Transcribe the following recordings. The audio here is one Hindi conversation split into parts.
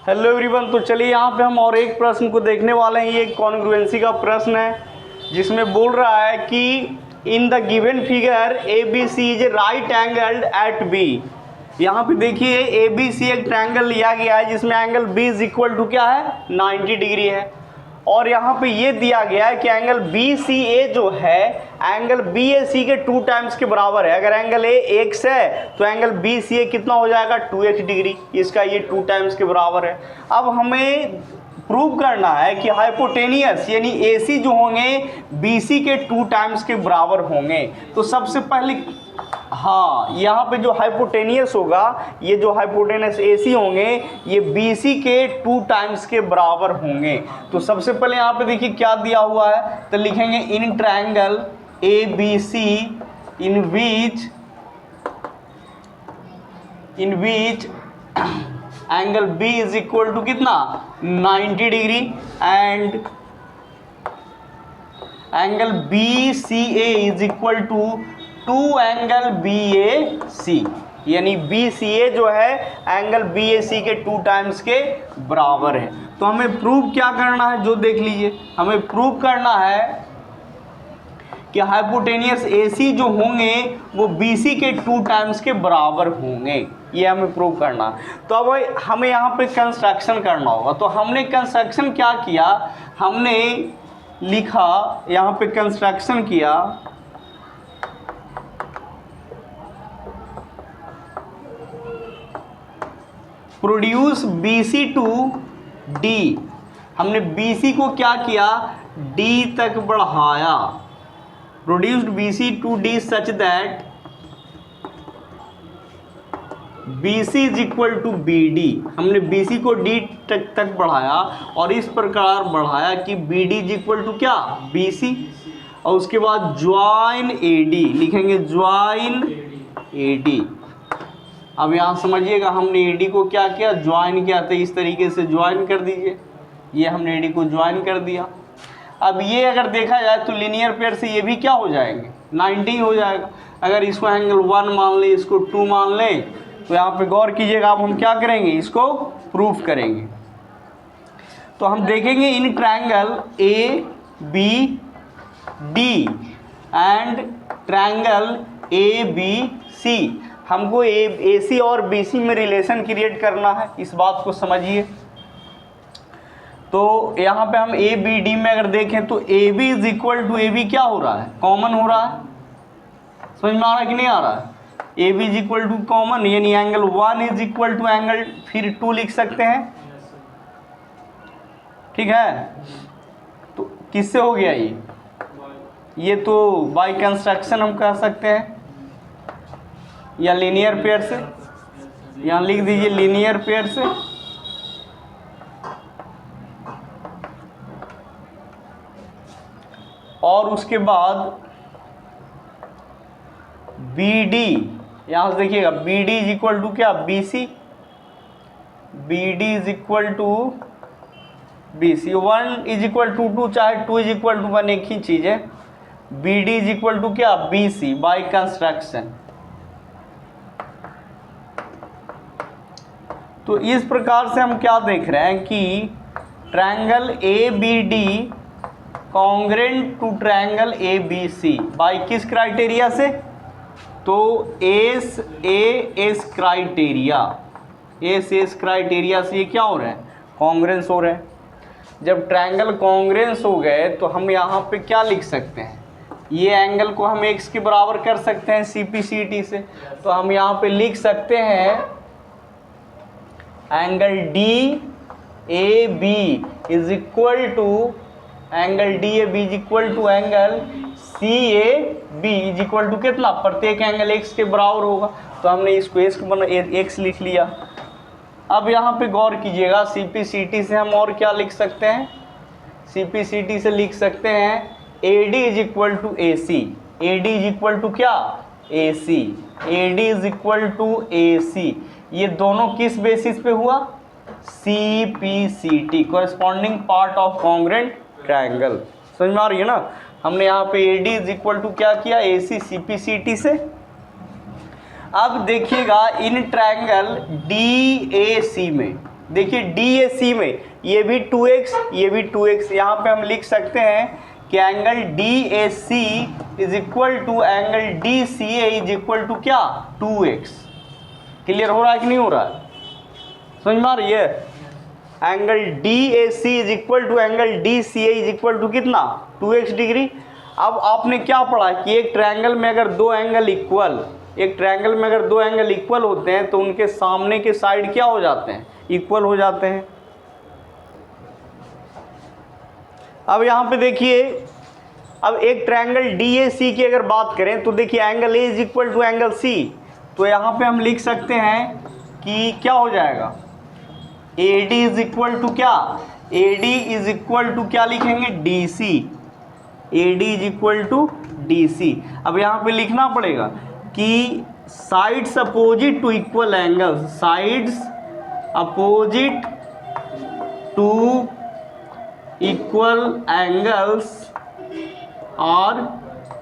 Hello everyone. तो चलिए यहाँ पे हम और एक प्रश्न को देखने वाले हैं। ये एक कॉन्ग्रुएंसी का प्रश्न है जिसमें बोल रहा है कि in the given figure A B C is a right angled at B. यहाँ पे देखिए ए बी सी एक ट्रायंगल लिया गया है जिसमें angle B is equal to क्या है 90 डिग्री है। और यहाँ पे ये दिया गया है कि एंगल बी सी ए जो है एंगल बी ए सी के 2 टाइम्स के बराबर है। अगर एंगल ए x है तो एंगल बी सी ए कितना हो जाएगा 2x डिग्री, इसका ये 2 टाइम्स के बराबर है। अब हमें प्रूव करना है कि हाइपोटेनियस यानी AC जो होंगे BC के 2 टाइम्स के बराबर होंगे। तो सबसे पहले यहाँ पे जो हाइपोटेनियस होगा, ये जो हाइपोटेनियस AC होंगे ये BC के 2 टाइम्स के बराबर होंगे। तो सबसे पहले यहाँ पे देखिए क्या दिया हुआ है, तो लिखेंगे in triangle ABC in which angle B is equal to कितना 90 degree and angle BCA is equal to 2 angle BAC, यानी BCA जो है एंगल BAC के 2 टाइम्स के बराबर है। तो हमें प्रूव क्या करना है, जो देख लीजिए, हमें प्रूव करना है कि हाइपोटेनियस AC जो होंगे वो BC के 2 टाइम्स के बराबर होंगे, ये हमें प्रूव करना। तो अब हमें यहाँ पे कंस्ट्रक्शन करना होगा। तो हमने कंस्ट्रक्शन क्या किया, हमने लिखा यहाँ पे कंस्ट्रक्शन किया प्रोड्यूस BC टू D। हमने BC को क्या किया D तक बढ़ाया, produced BC to D such that BC is equal to BD। हमने BC को D तक बढ़ाया और इस प्रकार बढ़ाया कि BD इज इक्वल टू क्या BC। और उसके बाद ज्वाइन AD, लिखेंगे ज्वाइन AD। अब यहाँ समझिएगा हमने AD को क्या किया, ज्वाइन किया। तो इस तरीके से ज्वाइन कर दीजिए, ये हमने AD को ज्वाइन कर दिया। अब ये अगर देखा जाए तो लीनियर पेयर से ये भी क्या हो जाएंगे 90 हो जाएगा। अगर इसको एंगल 1 मान ले, इसको 2 मान ले, तो यहाँ पे गौर कीजिएगा। अब हम क्या करेंगे, इसको प्रूफ करेंगे। तो हम देखेंगे in triangle ABD and triangle ABC, हमको AC और BC में रिलेशन क्रिएट करना है, इस बात को समझिए। तो यहाँ पे हम ABD में अगर देखें तो AB is equal to AB क्या हो रहा है, कॉमन हो रहा है। समझ में आ रहा है कि नहीं आ रहा है, AB is equal to common, यानी angle 1 is equal to angle फिर 2 लिख सकते हैं, ठीक है। तो किससे हो गया ये तो बाय कंस्ट्रक्शन हम कह सकते हैं, या लीनियर पेयर से, यहाँ लिख दीजिए लीनियर पेयर से। और उसके बाद BD, यहाँ से देखिएगा BD इज इक्वल टू क्या BC, BD is equal to BC। 1 is equal to 2 चाहे 2 इज इक्वल टू 1 एक ही चीज़ है। BD इज इक्वल टू क्या BC बाय कंस्ट्रक्शन। तो इस प्रकार से हम क्या देख रहे हैं कि triangle ABD congruent to triangle ABC by किस क्राइटेरिया से, तो एस क्राइटेरिया से ये क्या हो रहा है, कॉन्ग्रेंस हो रहा है। जब ट्रायंगल कॉन्ग्रेंस हो गए तो हम यहाँ पे क्या लिख सकते हैं, ये एंगल को हम x के बराबर कर सकते हैं CPCT से। तो हम यहाँ पे लिख सकते हैं angle DAB is equal to angle DAB is equal to angle CAB is equal to कितना, प्रत्येक एंगल x के बराबर होगा। तो हमने इसको x लिख लिया। अब यहाँ पे गौर कीजिएगा, CPCT से हम और क्या लिख सकते हैं, CPCT से लिख सकते हैं AD is equal to AC, AD is equal to क्या AC, AD is equal to AC। ये दोनों किस बेसिस पे हुआ, CPCT, corresponding part of congruent triangle. समझ में आ रही है ना। हमने यहाँ पे AD इज इक्वल टू क्या किया AC CPCT से। अब देखिएगा इन ट्रायंगल DAC में देखिए DAC में ये भी 2x, ये भी 2x, यहाँ पे हम लिख सकते हैं कि angle DAC is equal to angle DCA is equal to क्या, 2x। क्लियर हो रहा है कि नहीं हो रहा है, समझ में आ रही है? Angle DAC is equal to angle DCA is equal to कितना, 2x डिग्री। अब आपने क्या पढ़ा कि एक ट्रायंगल में अगर दो एंगल इक्वल होते हैं तो उनके सामने के साइड क्या हो जाते हैं, इक्वल हो जाते हैं। अब यहाँ पे देखिए, अब एक ट्रायंगल DAC की अगर बात करें तो देखिए angle A is equal to angle C, तो यहाँ पे हम लिख सकते हैं कि क्या हो जाएगा, AD इज इक्वल टू क्या, AD इज इक्वल टू क्या लिखेंगे, DC, AD is equal to DC। अब यहाँ पे लिखना पड़ेगा कि sides opposite to equal angles, sides opposite to equal angles are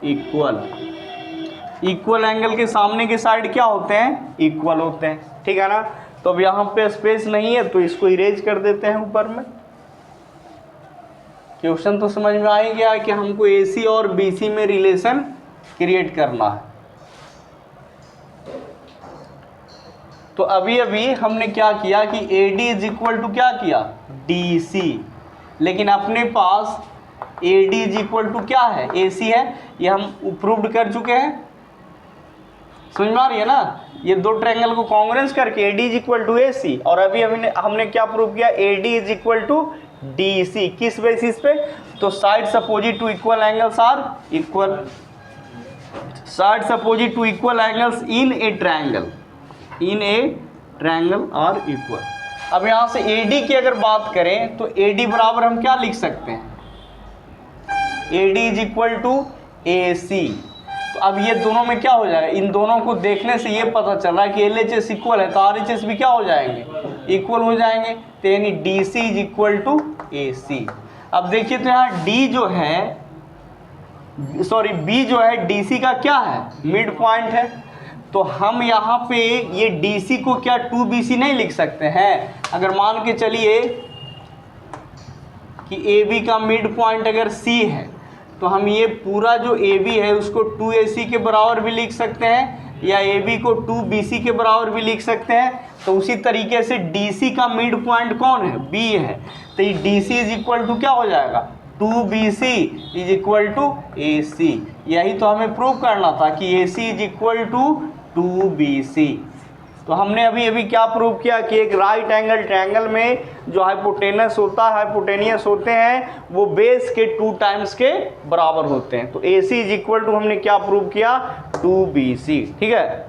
equal. Equal angle के सामने के साइड क्या होते हैं, इक्वल होते हैं, ठीक है ना। तो अब यहाँ पे स्पेस नहीं है तो इसको इरेज कर देते हैं ऊपर में। क्वेश्चन तो समझ में आ ही गया कि हमको AC और BC में रिलेशन क्रिएट करना है। तो अभी अभी हमने क्या किया कि AD इज इक्वल टू क्या किया, DC, लेकिन अपने पास AD इज इक्वल टू क्या है, AC है, ये हम प्रूव्ड कर चुके हैं, समझ में आ रही है ना। ये दो ट्रायंगल को कॉन्ग्रुएंस करके AD is equal to AC, और अभी हमने क्या प्रूव किया, AD is equal to DC। किस बेसिस पे, तो sides opposite to equal angles are equal, sides opposite to equal angles in a triangle are equal. अब यहाँ से AD की अगर बात करें तो AD बराबर हम क्या लिख सकते हैं, AD is equal to AC। तो अब ये दोनों में क्या हो जाएगा, इन दोनों को देखने से ये पता चल रहा है कि LHS इक्वल है तो RHS भी क्या हो जाएंगे, इक्वल हो जाएंगे। तो यानी DC is equal to AC। अब देखिए तो यहाँ B जो है DC का क्या है, मिड पॉइंट है, तो हम यहाँ पे ये DC को क्या 2BC नहीं लिख सकते हैं। अगर मान के चलिए कि AB का मिड पॉइंट अगर C है तो हम ये पूरा जो AB है उसको 2AC के बराबर भी लिख सकते हैं, या AB को 2BC के बराबर भी लिख सकते हैं। तो उसी तरीके से DC का मिड पॉइंट कौन है, B है, तो ये DC इज इक्वल टू क्या हो जाएगा, 2BC is equal to AC। यही तो हमें प्रूव करना था कि AC is equal to 2BC। तो हमने अभी अभी क्या प्रूव किया कि एक राइट एंगल ट्रायंगल में जो हाइपोटेनियस होते हैं वो बेस के 2 टाइम्स के बराबर होते हैं। तो AC इज इक्वल टू हमने क्या प्रूव किया, 2BC, ठीक है।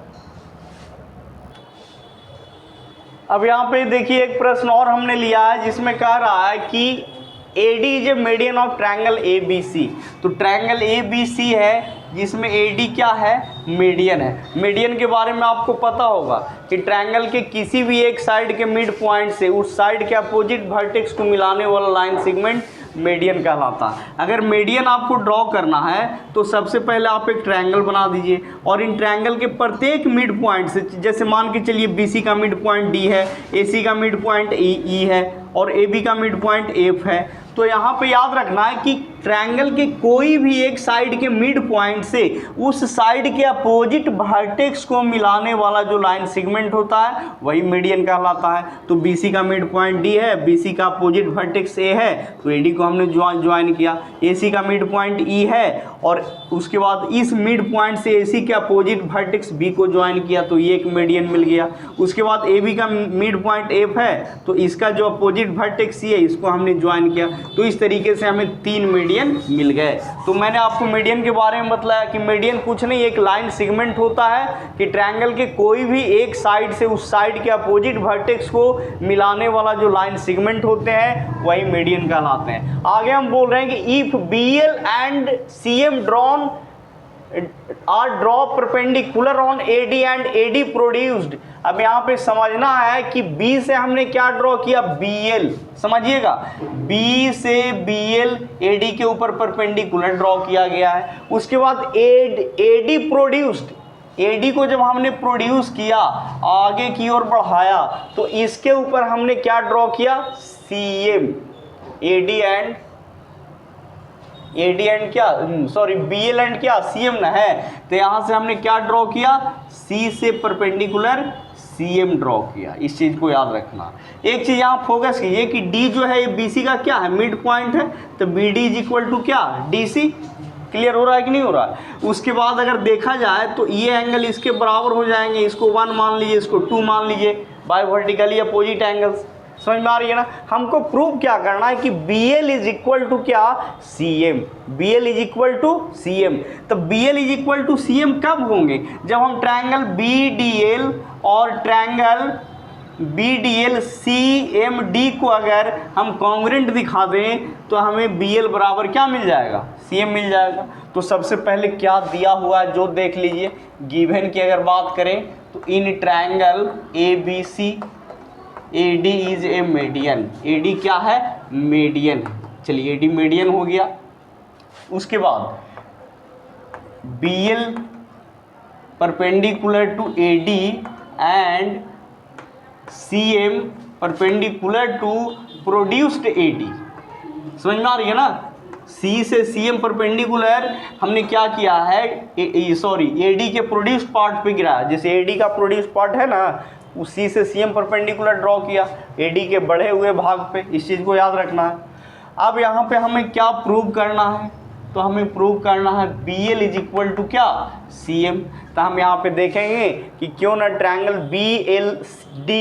अब यहाँ पे देखिए एक प्रश्न और हमने लिया है जिसमें कह रहा है कि AD is a median of triangle ABC। तो ट्रायंगल ABC है जिसमें AD क्या है, मीडियन है। मीडियन के बारे में आपको पता होगा कि ट्रायंगल के किसी भी एक साइड के मिड पॉइंट से उस साइड के अपोजिट वर्टेक्स को मिलाने वाला लाइन सेगमेंट मीडियन कहलाता है। अगर मीडियन आपको ड्रॉ करना है तो सबसे पहले आप एक ट्रायंगल बना दीजिए, और इन ट्रायंगल के प्रत्येक मिड पॉइंट से, जैसे मान के चलिए BC का मिड पॉइंट D है, AC का मिड पॉइंट E है, और AB का मिड पॉइंट F है। तो यहाँ पे याद रखना है कि ट्रायंगल के कोई भी एक साइड के मिड पॉइंट से उस साइड के अपोजिट वर्टेक्स को मिलाने वाला जो लाइन सेगमेंट होता है वही मीडियन कहलाता है। तो BC का मिड पॉइंट D है, BC का अपोजिट वर्टेक्स A है, तो AD को हमने ज्वाइन किया। AC का मिड पॉइंट E है, और उसके बाद इस मिड पॉइंट से AC के अपोजिट वर्टेक्स B को ज्वाइन किया, तो ये एक मीडियन मिल गया। उसके बाद AB का मिड पॉइंट F है, तो इसका जो अपोजिट वर्टेक्स C है इसको हमने ज्वाइन किया। तो इस तरीके से हमें 3 मीडियन मिल गए। तो मैंने आपको मीडियन के बारे में बताया कि मीडियन कुछ नहीं, एक लाइन सेगमेंट होता है कि ट्रायंगल के कोई भी एक साइड से उस साइड के अपोजिट वर्टेक्स को मिलाने वाला जो लाइन सेगमेंट होते हैं वही मीडियन कहलाते हैं। आगे हम बोल रहे हैं कि if BL and CM drawn are draw perpendicular on AD and AD produced. अब यहाँ पे समझना है कि B से हमने क्या ड्रॉ किया, BL, समझिएगा, B से BL AD के ऊपर परपेंडिकुलर ड्रॉ किया गया है। उसके बाद AD प्रोड्यूस्ड, AD को जब हमने प्रोड्यूस किया, आगे की ओर बढ़ाया, तो इसके ऊपर हमने क्या ड्रॉ किया, CM, AD एंड क्या, सॉरी BL एंड क्या, CM ना है, तो यहां से हमने क्या ड्रॉ किया, C से परपेंडिकुलर CM ड्रॉ किया। इस चीज को याद रखना। एक चीज यहां फोकस कीजिए कि D जो है ये BC का क्या है, मिड पॉइंट है, तो BD इज इक्वल टू क्या, DC। क्लियर हो रहा है कि नहीं हो रहा है। उसके बाद अगर देखा जाए तो ये एंगल इसके बराबर हो जाएंगे, इसको 1 मान लीजिए, इसको 2 मान लीजिए, बाय वर्टिकली अपोजिट एंगल्स। समझ में आ रही है ना। हमको प्रूव क्या करना है कि BL इज इक्वल टू क्या, CM, BL is equal to CM। तो BL is equal to CM कब होंगे, जब हम ट्रायंगल BDL और ट्रायंगल BDL CMD को अगर हम कॉन्ग्रुएंट दिखा दें तो हमें BL बराबर क्या मिल जाएगा, CM मिल जाएगा। तो सबसे पहले क्या दिया हुआ है जो देख लीजिए। गिवन की अगर बात करें तो इन triangle ABC AD is a median, AD क्या है, मीडियन। चलिए AD मीडियन हो गया। उसके बाद BL perpendicular to AD and CM perpendicular to produced AD। समझ में आ रही है ना। C से CM परपेंडिकुलर हमने क्या किया है, सॉरी AD के प्रोड्यूस्ड पार्ट पे गिरा, जैसे AD का प्रोड्यूस्ड पार्ट है ना, उसी से CM परपेंडिकुलर ड्रॉ किया AD के बढ़े हुए भाग पे। इस चीज़ को याद रखना है। अब यहाँ पे हमें क्या प्रूव करना है, तो हमें प्रूव करना है BL इज इक्वल टू क्या, CM। तो हम यहाँ पे देखेंगे कि क्यों ना ट्रायंगल BLD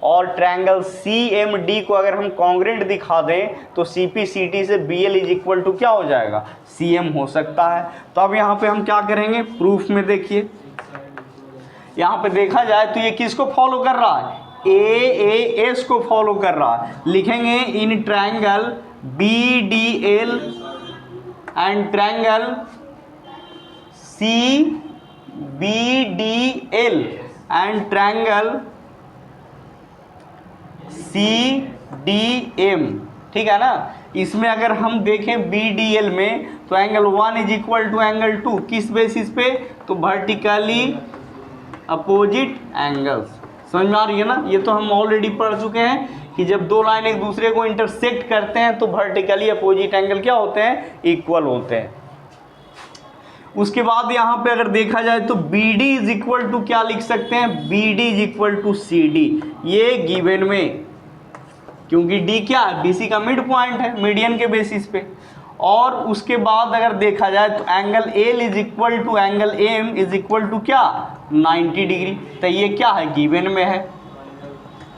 और ट्रायंगल CMD को अगर हम कॉन्ग्रुएंट दिखा दें तो CPCT से BL इज इक्वल टू क्या हो जाएगा, CM हो सकता है। तो अब यहाँ पे हम क्या करेंगे, प्रूफ में देखिए, यहाँ पे देखा जाए तो ये किसको फॉलो कर रहा है, AAS को फॉलो कर रहा है। लिखेंगे in triangle BDL and triangle CBDL and triangle CDM, ठीक है ना। इसमें अगर हम देखें BDL में तो angle 1 is equal to angle 2, किस बेसिस पे, तो वर्टिकली अपोजिट एंगल्स। समझ में आ रही है ना। ये तो हम ऑलरेडी पढ़ चुके हैं कि जब दो लाइन एक दूसरे को इंटरसेक्ट करते हैं तो वर्टिकली अपोजिट एंगल क्या होते हैं, इक्वल होते हैं। उसके बाद यहाँ पे अगर देखा जाए तो BD इज इक्वल टू क्या लिख सकते हैं, BD is equal to CD, ये गिवन में, क्योंकि D क्या है, BC का मिड पॉइंट है मीडियन के बेसिस पे। और उसके बाद अगर देखा जाए तो angle L is equal to angle M is equal to क्या, 90 डिग्री। तो ये क्या है, गिवन में है।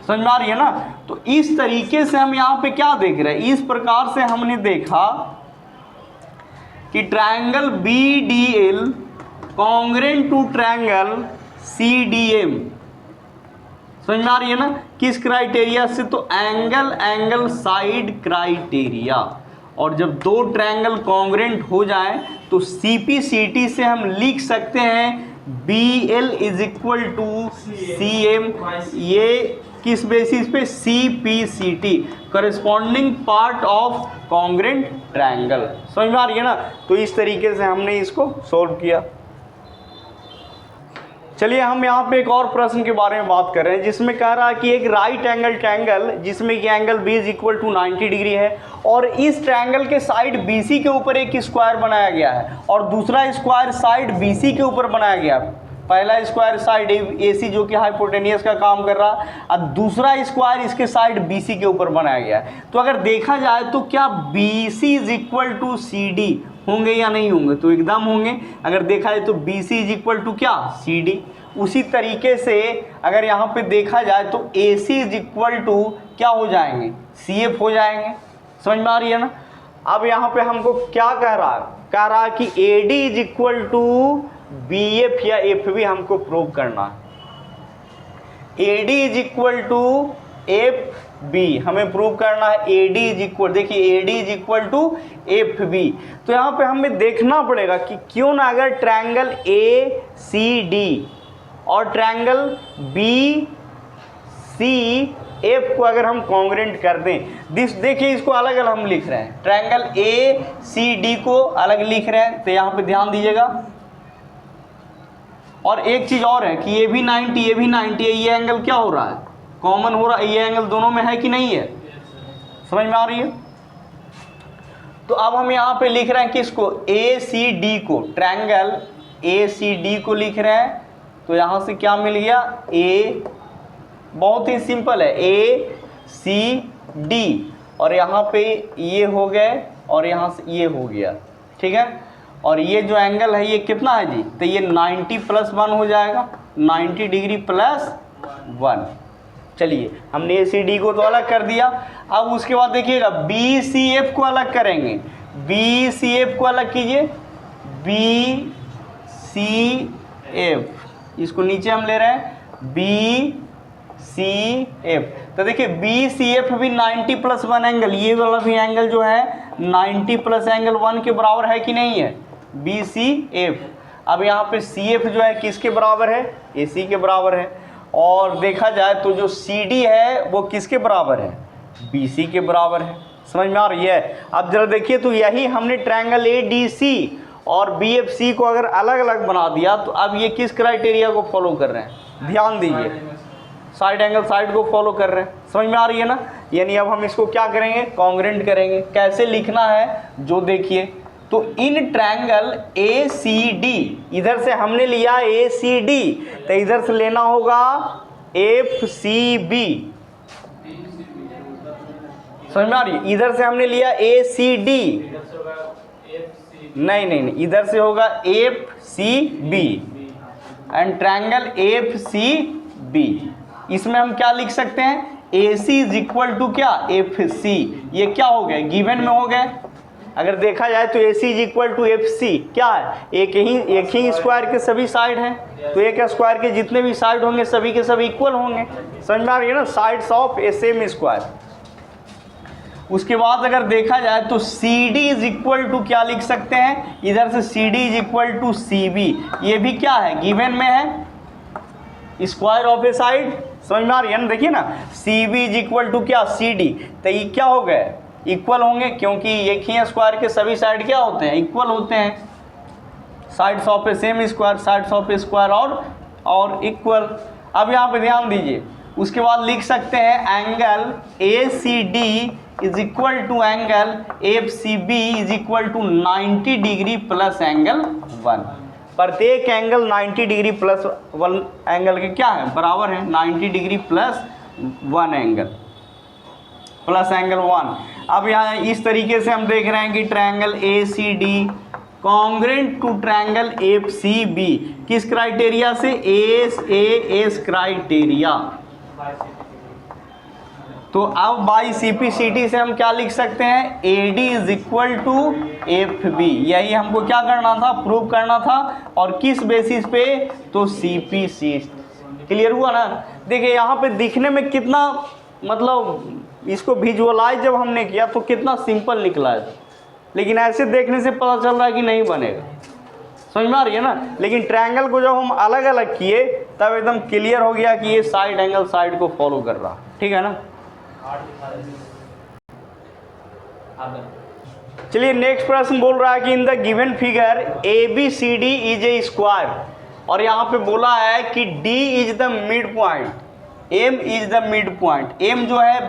समझ में आ रही है ना। तो इस तरीके से हम यहाँ पे क्या देख रहे हैं, इस प्रकार से हमने देखा कि triangle BDL congruent to triangle CDM। समझ में आ रही है ना, किस क्राइटेरिया से, तो एंगल साइड क्राइटेरिया। और जब दो ट्रायंगल कॉन्ग्रुएंट हो जाए तो CPCT से हम लिख सकते हैं BL is equal to CM, ये किस बेसिस पे, CPCT, corresponding part of congruent triangle. समझ में आ रही है ना। तो इस तरीके से हमने इसको सोल्व किया। चलिए हम यहाँ पे एक और प्रश्न के बारे में बात कर रहे हैं, जिसमें कह रहा है कि एक राइट एंगल ट्रायंगल जिसमें कि angle B is equal to 90 degree है और इस ट्रायंगल के साइड BC के ऊपर एक स्क्वायर बनाया गया है और दूसरा स्क्वायर साइड BC के ऊपर बनाया गया है। पहला स्क्वायर साइड AC जो कि हाइपोटेनियस का काम कर रहा है और दूसरा स्क्वायर इसके साइड BC के ऊपर बनाया गया है। तो अगर देखा जाए तो क्या BC is equal to CD होंगे या नहीं होंगे, तो एकदम होंगे। अगर देखा जाए तो BC इज इक्वल टू क्या, CD। उसी तरीके से अगर यहाँ पे देखा जाए तो AC इज इक्वल टू क्या हो जाएंगे, CF हो जाएंगे। समझ में आ रही है ना। अब यहाँ पे हमको क्या कह रहा है कि AD is equal to BF या FB हमको प्रूव करना है। AD is equal to FB हमें प्रूव करना है। AD इज इक्वल, देखिए AD is equal to FB। तो यहाँ पे हमें देखना पड़ेगा कि क्यों ना अगर ट्रायंगल ACD और ट्रायंगल BCF को अगर हम कॉन्ग्रुएंट कर दें, देखिए इसको अलग अलग हम लिख रहे हैं, ट्रायंगल ACD को अलग लिख रहे हैं। तो यहाँ पे ध्यान दीजिएगा, और एक चीज़ और है कि ये भी 90 ये भी 90 है, ये एंगल क्या हो रहा है, कॉमन हो रहा है, ये एंगल दोनों में है कि नहीं है, समझ में आ रही है। तो अब हम यहाँ पे लिख रहे हैं किसको, ACD को, ट्रायंगल ACD को लिख रहे हैं। तो यहाँ से क्या मिल गया, A, बहुत ही सिंपल है, ACD, और यहाँ पे ये हो गए और यहाँ से ये हो गया, ठीक है। और ये जो एंगल है ये कितना है जी, तो ये 90 + 1 हो जाएगा, 90 डिग्री + 1। चलिए हमने ACD को तो अलग कर दिया। अब उसके बाद देखिएगा BCF को अलग करेंगे, BCF को अलग कीजिए, BCF, इसको नीचे हम ले रहे हैं BCF। तो देखिए BCF भी 90 + 1 एंगल, ये वाला भी एंगल जो है 90 + एंगल 1 के बराबर है कि नहीं है, BCF। अब यहाँ पे CF जो है किसके बराबर है, AC के बराबर है। और देखा जाए तो जो CD है वो किसके बराबर है, BC के बराबर है, समझ में आ रही है। अब जरा देखिए, तो यही हमने ट्रायंगल ADC और BFC को अगर अलग अलग बना दिया तो अब ये किस क्राइटेरिया को फॉलो कर रहे हैं, ध्यान दीजिए, साइड एंगल साइड को फॉलो कर रहे हैं, समझ में आ रही है ना। यानी अब हम इसको क्या करेंगे, कॉन्ग्रुएंट करेंगे। कैसे लिखना है जो देखिए, तो इन ट्रायंगल ACD, इधर से हमने लिया ACD तो इधर से लेना होगा FCB, समझ में आ रही है। इधर से हमने लिया ACD, नहीं, इधर से होगा FCB एंड ट्रायंगल FCB। इसमें हम क्या लिख सकते हैं, AC = क्या, FC। ये क्या हो गए, गिवन में हो गए। अगर देखा जाए तो AC = FC क्या है, एक ही स्क्वायर के सभी साइड हैं, तो एक स्क्वायर के जितने भी साइड होंगे सभी के सभी इक्वल होंगे, समझ में आ रही है ना, sides of A same square. उसके बाद अगर देखा जाए तो CD = क्या लिख सकते हैं, इधर से CD = CB, ये भी क्या है, गिवन में है, स्क्वायर ऑफ ए साइड, समझ में आ रही है ना। देखिए ना, CB = क्या, CD, तो ये क्या हो गए, इक्वल होंगे, क्योंकि एक ही स्क्वायर के सभी साइड क्या होते हैं, इक्वल होते हैं, sides of A same square, sides of A square और इक्वल। अब यहाँ पे ध्यान दीजिए, उसके बाद लिख सकते हैं angle ACD = angle FCB = 90 degree + angle 1। प्रत्येक एंगल 90 डिग्री + 1 एंगल के क्या है, बराबर है, 90 डिग्री + 1 एंगल + एंगल 1। अब यहाँ इस तरीके से हम देख रहे हैं कि triangle ACD congruent to triangle FCB, किस क्राइटेरिया से, AS क्राइटेरिया। तो अब बाई CPCT से हम क्या लिख सकते हैं, AD = FB। यही हमको क्या करना था, प्रूव करना था, और किस बेसिस पे, तो CPCT। क्लियर हुआ ना। देखिए यहाँ पे दिखने में कितना, मतलब इसको विजुअलाइज जब हमने किया तो कितना सिंपल निकला है, लेकिन ऐसे देखने से पता चल रहा है कि नहीं बनेगा, समझ में आ रही है ना। लेकिन ट्रायंगल को जब हम अलग अलग किए तब एकदम क्लियर हो गया कि ये साइड एंगल साइड को फॉलो कर रहा, ठीक है ना। चलिए नेक्स्ट प्रश्न बोल रहा है कि in the given figure ABCD is a square, और यहाँ पे बोला है कि D is the mid point, M is the mid point. M जो है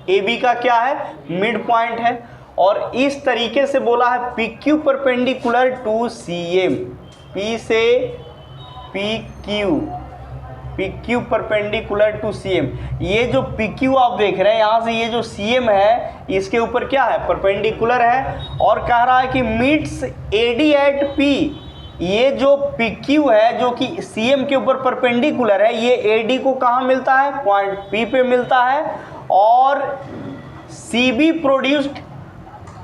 AB का क्या है, मिड पॉइंट है। और इस तरीके से बोला है PQ perpendicular to CM, P से PQ परपेंडिकुलर टू CM। ये जो PQ आप देख रहे हैं यहाँ से, ये जो CM है इसके ऊपर क्या है, परपेंडिकुलर है, और कह रहा है कि मीट्स AD एट P। ये जो PQ है जो कि CM के ऊपर परपेंडिकुलर है, ये AD को कहाँ मिलता है, पॉइंट P पे मिलता है, और CB प्रोड्यूस्ड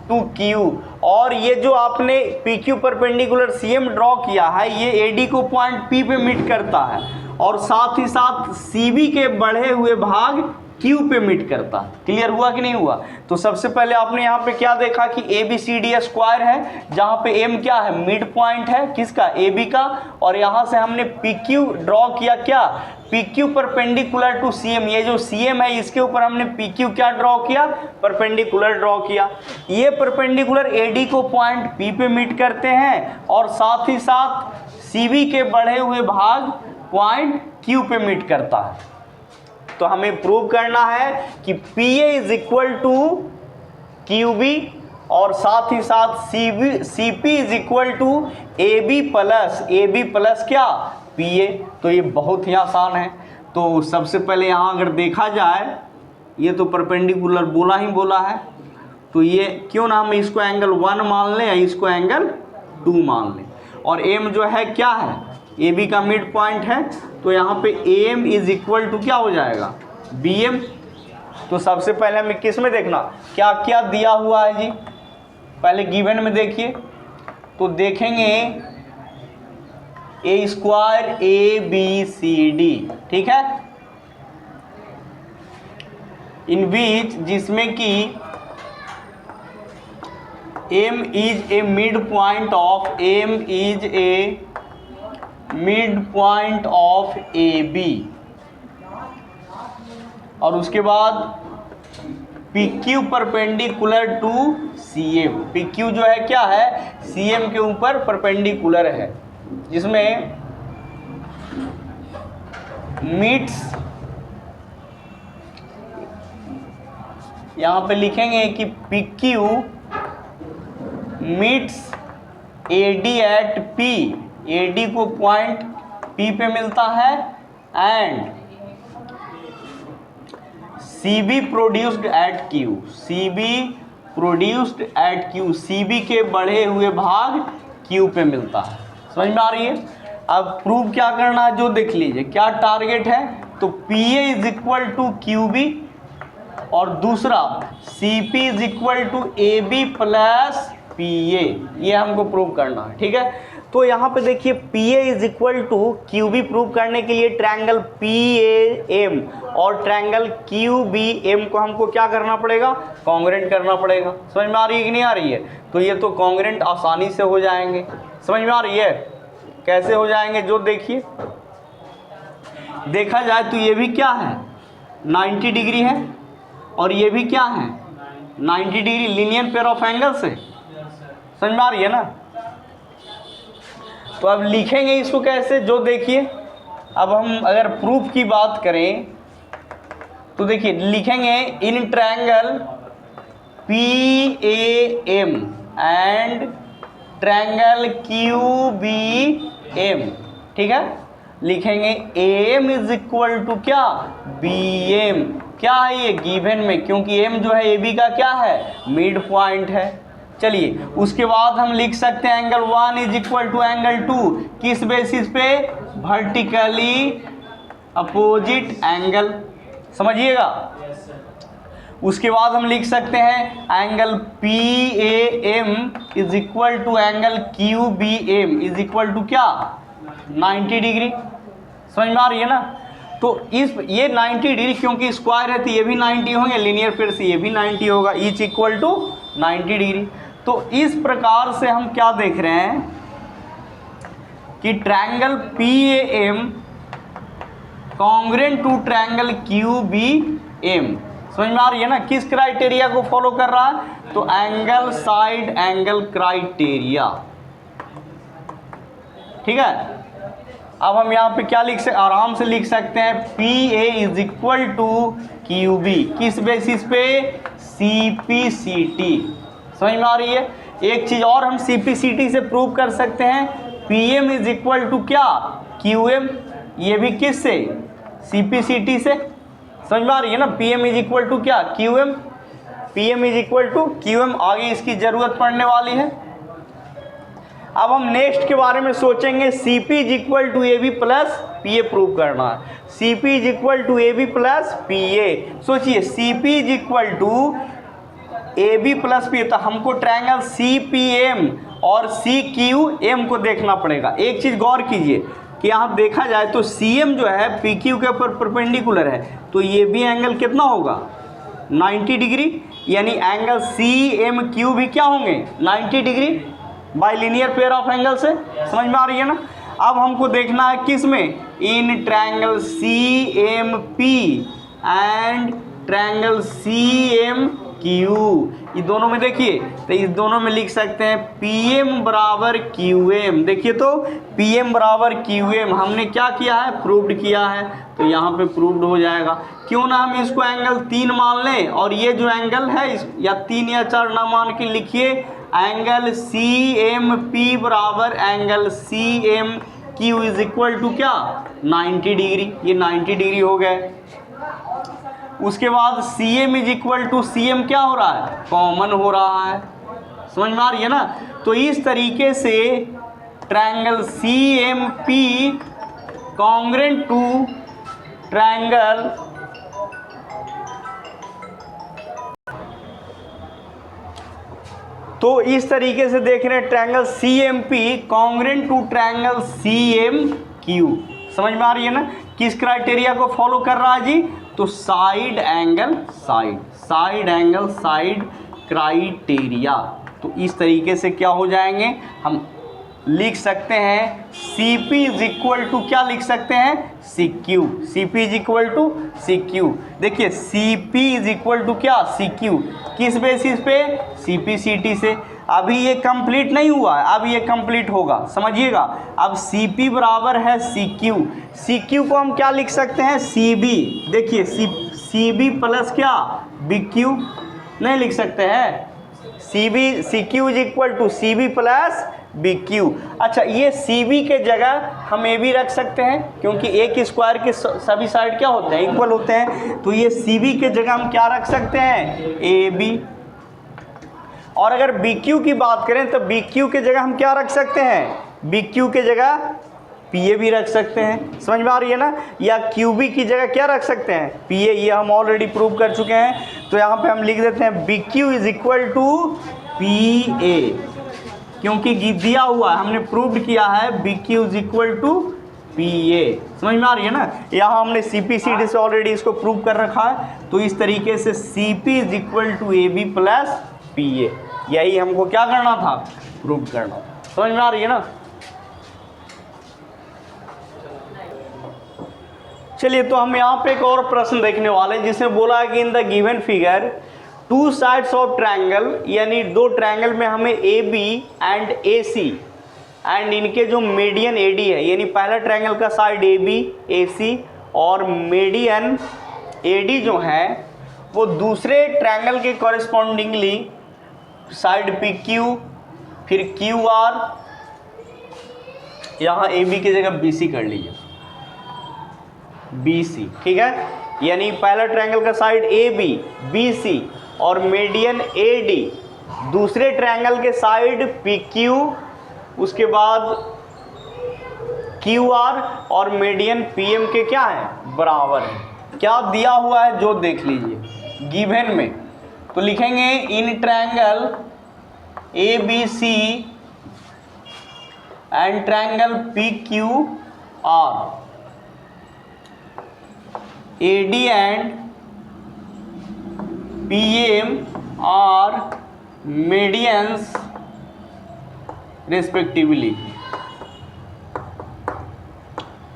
टू Q, और ये जो आपने PQ परपेंडिकुलर CM ड्रॉ किया है ये AD को पॉइंट P पे मीट करता है, और साथ ही साथ CB के बढ़े हुए भाग Q पे मीट करता है। क्लियर हुआ कि नहीं हुआ। तो सबसे पहले आपने यहाँ पे क्या देखा कि ABCD स्क्वायर है, जहाँ पे M क्या है, मिड पॉइंट है, किसका, AB का, और यहाँ से हमने PQ ड्रॉ किया, क्या, PQ परपेंडिकुलर टू CM। ये जो CM है इसके ऊपर हमने PQ क्या ड्रॉ किया, परपेंडिकुलर ड्रॉ किया। ये परपेंडिकुलर AD को पॉइंट P पे मीट करते हैं, और साथ ही साथ CB के बढ़े हुए भाग पॉइंट Q पे मीट करता है। तो हमें प्रूव करना है कि PA is equal to QB और साथ ही साथ CP is equal to AB plus क्या PA। तो ये बहुत ही आसान है। तो सबसे पहले यहाँ अगर देखा जाए, ये तो परपेंडिकुलर बोला है, तो ये क्यों ना हम इसको एंगल 1 मान लें या इसको एंगल 2 मान लें। और M जो है क्या है, AB का मिड पॉइंट है, तो यहाँ पे AM इज इक्वल टू क्या हो जाएगा BM। तो सबसे पहले हमें किस में देखना, क्या क्या दिया हुआ है जी, पहले गिवन में देखिए। तो देखेंगे A स्क्वायर ABCD, ठीक है, इन बीच जिसमें कि M is a mid point of AB, और उसके बाद PQ perpendicular to CM। PQ जो है क्या है, CM के ऊपर परपेंडिकुलर है, जिसमें मीट्स, यहाँ पे लिखेंगे कि PQ meets AD at P, AD को पॉइंट P पे मिलता है, and CB produced at Q, CB के बढ़े हुए भाग Q पे मिलता है। समझ में आ रही है। अब प्रूव क्या करना है, जो देख लीजिए क्या टारगेट है। तो PA is equal to QB और दूसरा CP is equal to AB plus PA, ये हमको प्रूव करना है, ठीक है। तो यहाँ पे देखिए PA is equal to QB prove करने के लिए ट्रायंगल PAM और ट्रायंगल QBM को हमको क्या करना पड़ेगा, कॉन्ग्रुएंट करना पड़ेगा। समझ में आ रही है कि नहीं आ रही है। तो ये तो कॉन्ग्रुएंट आसानी से हो जाएंगे। समझ में आ रही है, कैसे हो जाएंगे, जो देखिए देखा जाए तो ये भी क्या है 90 डिग्री है और ये भी क्या है 90 degree, linear pair of angle से। समझ में आ रही है ना। तो अब लिखेंगे इसको कैसे, जो देखिए अब हम अगर प्रूफ की बात करें तो देखिए लिखेंगे in triangle PAM and triangle QBM, ठीक है। लिखेंगे AM इज इक्वल टू क्या BM, क्या है ये गिवन में, क्योंकि M जो है AB का क्या है मिड पॉइंट है। चलिए उसके बाद हम लिख सकते हैं angle 1 is equal to angle 2, किस बेसिस पे, वर्टिकली अपोजिट एंगल, समझिएगा। उसके बाद हम लिख सकते हैं angle PAM is equal to angle QBM is equal to क्या 90 डिग्री। समझ में आ रही है ना। तो इस ये 90 डिग्री क्योंकि स्क्वायर है तो ये भी 90 होंगे, लीनियर पेयर से ये भी 90 होगा, ईच इक्वल टू 90 डिग्री। तो इस प्रकार से हम क्या देख रहे हैं कि triangle PAM congruent to triangle QBM। समझ में आ रही है ना, किस क्राइटेरिया को फॉलो कर रहा है, तो एंगल साइड एंगल क्राइटेरिया, ठीक है। अब हम यहाँ पे क्या लिख सकते, आराम से लिख सकते हैं PA is equal to QB, किस बेसिस पे, CPCT। समझ में आ रही है। एक चीज और हम CPCT से प्रूव कर सकते हैं, PM इज इक्वल टू क्या QM, ये भी किस से, CPCT से। समझ में आ रही है ना। PM इज इक्वल टू क्या QM, PM is equal to QM, आगे इसकी जरूरत पड़ने वाली है। अब हम नेक्स्ट के बारे में सोचेंगे, CP is equal to AB plus PA prove करना है। CP is equal to AB plus PA, सोचिए CP is equal to AB plus PA, तो हमको ट्रायंगल CPM और CQM को देखना पड़ेगा। एक चीज़ गौर कीजिए कि यहाँ देखा जाए तो CM जो है PQ के ऊपर परपेंडिकुलर है, तो ये भी एंगल कितना होगा 90 डिग्री, यानी एंगल CMQ भी क्या होंगे 90 degree by linear pair of angle से। समझ में आ रही है ना। अब हमको देखना है किस में, in triangle CMP and triangle CMQ Q, ये दोनों में देखिए, तो इस दोनों में लिख सकते हैं पीएम बराबर क्यूएम। देखिए तो पीएम बराबर क्यूएम हमने क्या किया है, प्रूव्ड किया है, तो यहाँ पे प्रूव्ड हो जाएगा। क्यों ना हम इसको एंगल 3 मान लें, और ये जो एंगल है या 3 या 4 ना मान के लिखिए एंगल सी एम पी बराबर angle C M Q is equal to क्या, 90 डिग्री। ये 90 डिग्री हो गए। उसके बाद C M is equal to C M क्या हो रहा है, कॉमन हो रहा है। समझ में आ रही है ना। तो इस तरीके से triangle C M P congruent to triangle तो इस तरीके से देख रहे हैं triangle C M P congruent to triangle C M Q. समझ में आ रही है ना। किस क्राइटेरिया को फॉलो कर रहा है जी, तो साइड एंगल साइड क्राइटेरिया। तो इस तरीके से क्या हो जाएंगे, हम लिख सकते हैं CP इज इक्वल टू क्या लिख सकते हैं, CQ। CP is equal to CQ। देखिए CP इज इक्वल टू क्या, CQ। किस बेसिस पे, CP/CT से। अभी ये कंप्लीट नहीं हुआ है, अब ये कंप्लीट होगा, समझिएगा। अब CP बराबर है CQ। CQ को हम क्या लिख सकते हैं, CB। देखिए CB प्लस क्या, BQ नहीं लिख सकते हैं। CQ is equal to CB plus BQ। अच्छा, ये CB के जगह हम AB रख सकते हैं, क्योंकि एक स्क्वायर के सभी साइड क्या होते हैं, इक्वल होते हैं। तो ये CB के जगह हम क्या रख सकते हैं, AB। और अगर BQ की बात करें तो BQ के जगह हम क्या रख सकते हैं, BQ के जगह PA भी रख सकते हैं। समझ में आ रही है ना। या QB की जगह क्या रख सकते हैं, PA। ये हम ऑलरेडी प्रूव कर चुके हैं। तो यहाँ पे हम लिख देते हैं BQ is equal to PA, क्योंकि दिया हुआ है, हमने प्रूव किया है BQ is equal to PA। समझ में आ रही है ना। यहाँ हमने CP/CD से ऑलरेडी इसको प्रूव कर रखा है। तो इस तरीके से CP is equal to AB plus PA, यही हमको क्या करना था, प्रूव करना था। समझ में आ रही है ना। चलिए, तो हम यहाँ पे एक और प्रश्न देखने वाले हैं, जिसमें बोला है कि in the given figure two sides of triangle, यानी दो ट्रायंगल में हमें AB एंड AC एंड इनके जो मीडियन AD है, यानी पहला ट्रायंगल का साइड AB AC और मीडियन AD जो है वो दूसरे ट्रायंगल के कॉरेस्पॉन्डिंगली साइड PQ, फिर QR, यहाँ AB की जगह BC कर लीजिए, BC, ठीक है। यानी पहला ट्रायंगल का साइड AB BC और मीडियन AD, दूसरे ट्रायंगल के साइड PQ, उसके बाद QR और मीडियन PM के क्या है, बराबर है। क्या दिया हुआ है जो देख लीजिए गिवन में। तो लिखेंगे in triangle ABC and triangle PQR AD and PM are medians respectively।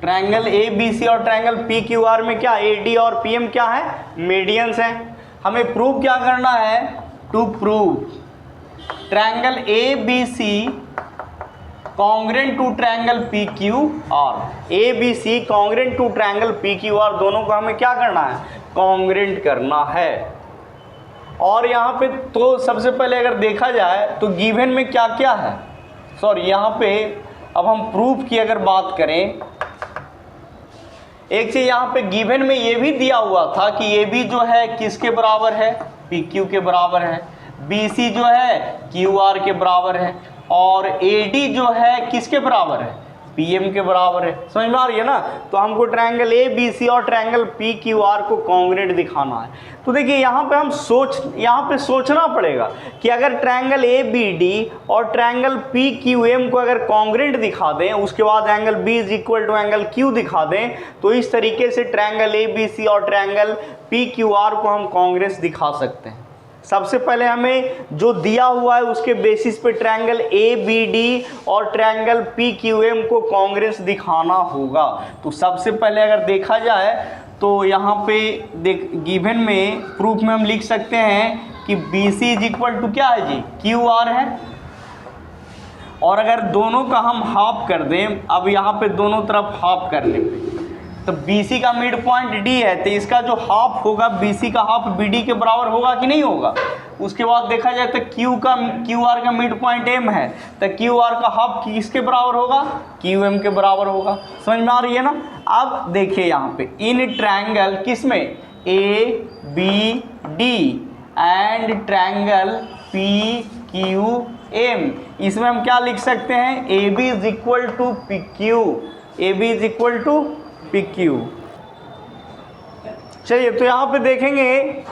Triangle ABC और ट्रायंगल PQR में क्या, AD और PM क्या है, मीडियंस हैं। हमें प्रूव क्या करना है, to prove triangle ABC congruent to triangle PQR। ABC congruent to triangle PQR, दोनों को हमें क्या करना है, कॉन्ग्रेंट करना है। और यहाँ पे तो सबसे पहले अगर देखा जाए तो गिवन में क्या क्या है, सॉरी यहाँ पे अब हम प्रूफ की अगर बात करें, एक चीज यहाँ पे गिवन में ये भी दिया हुआ था कि AB जो है किसके बराबर है, PQ के बराबर है। BC जो है QR के बराबर है। और AD जो है किसके बराबर है, PM के बराबर है। समझ में आ रही है ना। तो हमको ट्रायंगल ABC और ट्रायंगल PQR को कॉन्ग्रेंट दिखाना है। तो देखिए यहाँ पे सोचना पड़ेगा कि अगर ट्रायंगल ABD और ट्रायंगल PQM को अगर कॉन्ग्रेंट दिखा दें, उसके बाद angle B is equal to angle Q दिखा दें, तो इस तरीके से ट्रायंगल ABC और ट्रायंगल PQR को हम कॉन्ग्रेंट दिखा सकते हैं। सबसे पहले हमें जो दिया हुआ है उसके बेसिस पे ट्रायंगल ABD और ट्रायंगल PQM को कॉन्ग्रेंस दिखाना होगा। तो सबसे पहले अगर देखा जाए तो यहाँ पे गिवन में प्रूफ में हम लिख सकते हैं कि B C is equal to क्या है जी, क्यू आर है। और अगर दोनों का हम हाफ कर दें, अब यहाँ पे दोनों तरफ हाफ करने पे, तो BC का मिड पॉइंट D है, तो इसका जो हाफ होगा BC का हाफ BD के बराबर होगा कि नहीं होगा। उसके बाद देखा जाए तो QR का मिड पॉइंट M है, तो QR का हाफ किसके बराबर होगा, QM के बराबर होगा। समझ में आ रही है ना। अब देखिए यहाँ पे इन ट्रायंगल किसमें, ABD एंड ट्रायंगल PQM, इसमें हम क्या लिख सकते हैं, AB is equal to PQ, AB is equal to PQ। चलिए तो यहाँ पे देखेंगे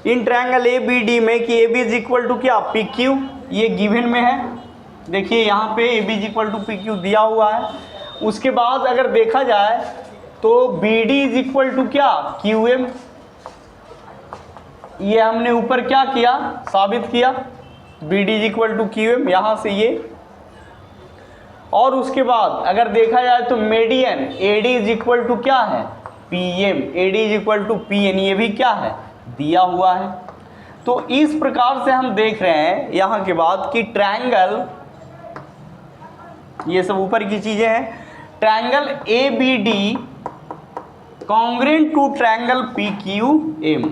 इन ट्रायंगल ABD में कि AB इज इक्वल टू क्या, PQ, ये गिवन में है। देखिए यहाँ पे AB is equal to PQ दिया हुआ है। उसके बाद अगर देखा जाए तो BD इज इक्वल टू क्या, QM, ये हमने ऊपर क्या किया, साबित किया, BD is equal to QM, यहाँ से ये। और उसके बाद अगर देखा जाए तो median AD is equal to क्या है, PM, AD is equal to PN, ये भी क्या है, दिया हुआ है। तो इस प्रकार से हम देख रहे हैं यहाँ के बाद कि ट्रायंगल, ये सब ऊपर की चीजें हैं, triangle ABD congruent to triangle PQM,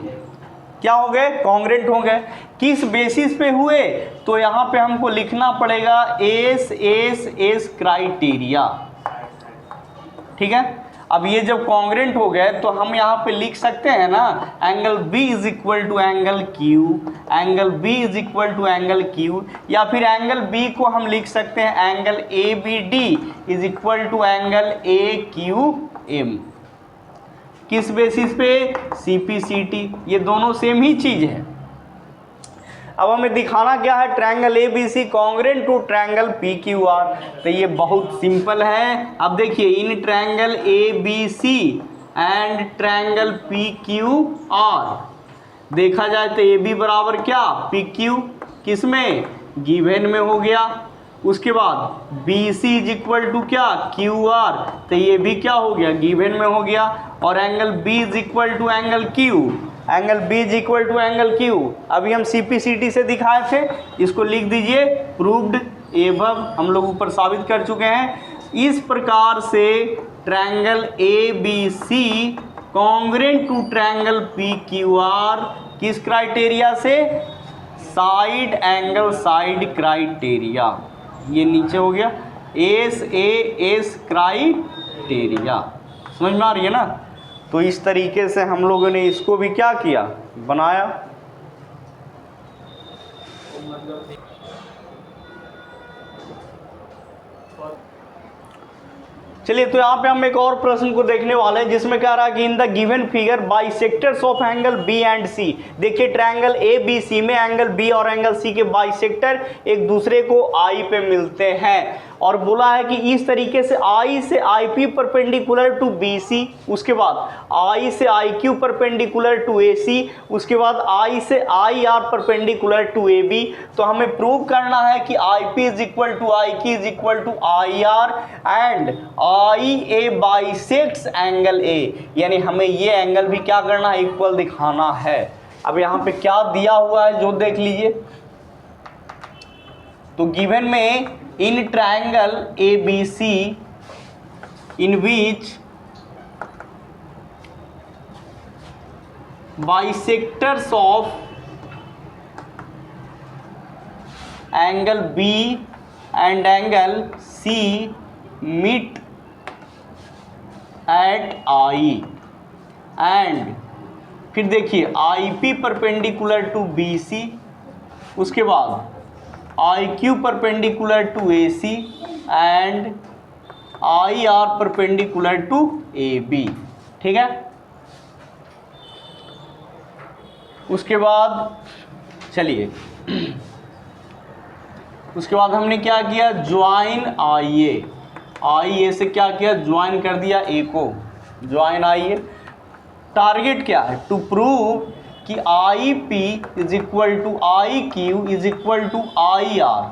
क्या हो गए, कॉन्ग्रेंट हो गए। किस बेसिस पे हुए, तो यहाँ पे हमको लिखना पड़ेगा एस क्राइटेरिया, ठीक है। अब ये जब कॉन्ग्रेंट हो गए तो हम यहाँ पे लिख सकते हैं ना, angle B is equal to angle Q, angle B is equal to angle Q, या फिर एंगल B को हम लिख सकते हैं angle ABD is equal to angle AQM। किस बेसिस पे, CPCT, ये दोनों सेम ही चीज है। अब हमें दिखाना क्या है, triangle ABC congruent to triangle PQR, तो ये बहुत सिंपल है। अब देखिए in triangle ABC and triangle PQR देखा जाए तो AB बराबर क्या, PQ, किसमें, गिवन में हो गया। उसके बाद BC इज इक्वल टू क्या, QR, तो ये भी क्या हो गया, गिवन में हो गया। और angle B is equal to angle Q, angle B is equal to angle Q, अभी हम CPCT से दिखाए थे, इसको लिख दीजिए, प्रूव्ड एबव, हम लोग ऊपर साबित कर चुके हैं। इस प्रकार से triangle ABC congruent to triangle PQR किस क्राइटेरिया से, साइड एंगल साइड क्राइटेरिया, ये नीचे हो गया SAS क्राइटेरिया। समझ में आ रही है ना। तो इस तरीके से हम लोगों ने इसको भी क्या किया, बनाया। चलिए तो यहाँ पे हम एक और प्रश्न को देखने वाले हैं जिसमें कह रहा है कि in the given figure bisectors of angle B and C। देखिए ट्रायंगल ABC में एंगल B और एंगल C के बाइसेक्टर एक दूसरे को I पे मिलते हैं, और बोला है कि इस तरीके से I से IP परपेंडिकुलर टू BC, उसके बाद I से IQ परपेंडिकुलर टू AC, उसके बाद I से IR परपेंडिकुलर टू AB। तो हमें प्रूव करना है कि IP is equal to IQ is equal to IR and IA bisects angle A, यानी हमें ये एंगल भी क्या करना है, इक्वल दिखाना है। अब यहाँ पे क्या दिया हुआ है जो देख लीजिए, तो गिवन में in triangle ABC in which bisectors of angle B and angle C meet at I, and फिर देखिए IP परपेंडिकुलर टू BC, उसके बाद IQ perpendicular to AC and IR perpendicular to AB, ठीक है। उसके बाद चलिए उसके बाद हमने क्या किया, ज्वाइन IA से क्या किया, ज्वाइन कर दिया A को, ज्वाइन IA। टारगेट क्या है, टू प्रूव कि IP is equal to IQ is equal to IR।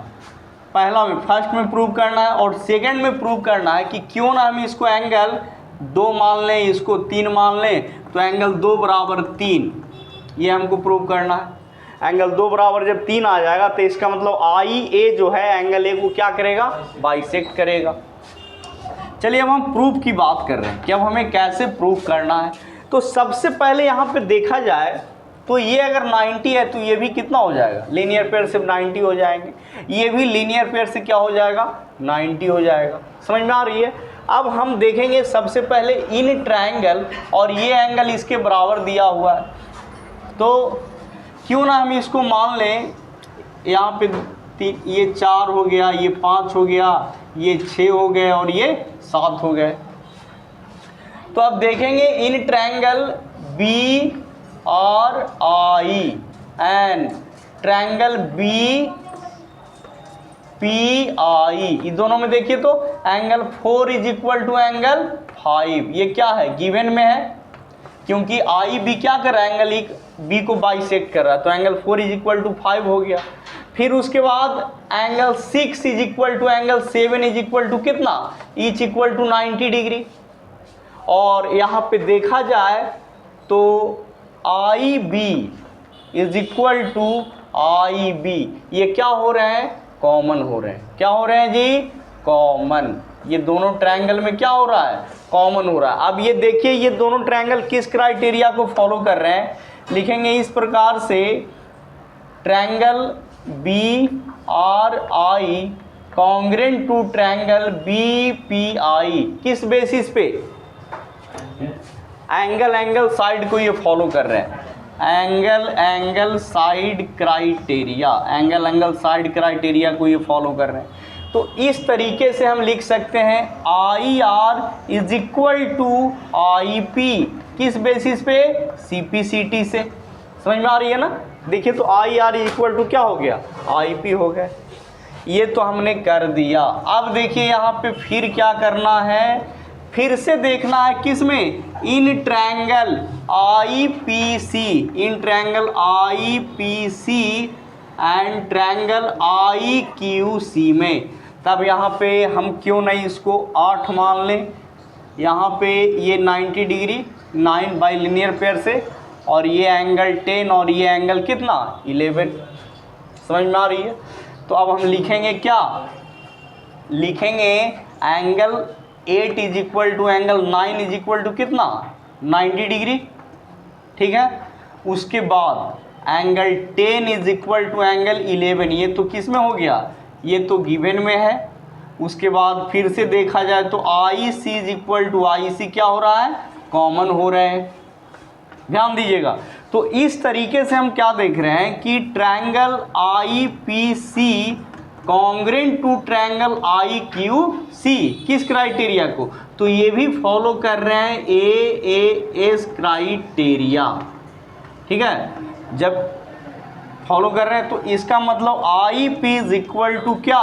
पहला में फर्स्ट में प्रूव करना है और सेकंड में प्रूव करना है कि क्यों ना हम इसको एंगल 2 मान लें, इसको 3 मान लें, तो एंगल 2 बराबर 3, ये हमको प्रूव करना है। एंगल 2 बराबर जब 3 आ जाएगा तो इसका मतलब आई ए जो है एंगल ए को क्या करेगा, बाइसेक्ट करेगा। चलिए अब हम प्रूफ की बात कर रहे हैं कि अब हमें कैसे प्रूफ करना है। तो सबसे पहले यहाँ पे देखा जाए तो ये अगर 90 है तो ये भी कितना हो जाएगा, लीनियर पेयर से 90 हो जाएंगे, ये भी लीनियर पेयर से क्या हो जाएगा, 90 हो जाएगा। समझ में आ रही है। अब हम देखेंगे सबसे पहले इन ट्रायंगल और ये एंगल इसके बराबर दिया हुआ है, तो क्यों ना हम इसको मान लें यहाँ पे ये 4 हो गया, ये 5 हो गया, ये 6 हो गए और ये 7 हो गए। तो अब देखेंगे इन triangle B O I and triangle B P I, ये दोनों में देखिए तो angle 4 is equal to angle 5, ये क्या है, गिवन में है, क्योंकि आई बी क्या कर रहा है, एंगल बी को बाइसेक्ट कर रहा है, तो एंगल 4 इज इक्वल टू 5 हो गया। फिर उसके बाद angle 6 is equal to angle 7 is equal to कितना, ईच इक्वल टू 90 डिग्री। और यहाँ पे देखा जाए तो I B is equal to I B, ये क्या हो रहे हैं, कॉमन हो रहे हैं। क्या हो रहे हैं जी, कॉमन। ये दोनों ट्रायंगल में क्या हो रहा है, कॉमन हो रहा है। अब ये देखिए ये दोनों ट्रायंगल किस क्राइटेरिया को फॉलो कर रहे हैं, लिखेंगे इस प्रकार से, triangle B R I congruent to triangle B P I, किस बेसिस पे, एंगल साइड को ये फॉलो कर रहे हैं, angle side criteria, angle side criteria को ये फॉलो कर रहे हैं। तो इस तरीके से हम लिख सकते हैं I R is equal to I P, किस बेसिस पे, सी पी सी टी से। समझ में आ रही है ना। देखिए तो I R is equal to क्या हो गया, आई पी हो गया। ये तो हमने कर दिया। अब देखिए यहाँ पे फिर क्या करना है, फिर से देखना है किसमें, in triangle I P C, in triangle I P C and triangle I Q C में। तब यहाँ पे हम क्यों नहीं इसको 8 मान लें, यहाँ पे ये 90 डिग्री 9 बाई लीनियर पेयर से, और ये एंगल 10 और ये एंगल कितना 11। समझ में आ रही है। तो अब हम लिखेंगे क्या, लिखेंगे angle 8 is equal to angle 9 is equal to कितना 90 डिग्री, ठीक है। उसके बाद angle 10 is equal to angle 11, ये तो किस में हो गया, ये तो गिवन में है। उसके बाद फिर से देखा जाए तो आई सी इज इक्वल टू आई सी क्या हो रहा है, कॉमन हो रहे हैं। ध्यान दीजिएगा। तो इस तरीके से हम क्या देख रहे हैं कि triangle I P C congruent to triangle I Q C, किस क्राइटेरिया को, तो ये भी फॉलो कर रहे हैं ए एस क्राइटेरिया, ठीक है। जब फॉलो कर रहे हैं तो इसका मतलब I P is equal to क्या,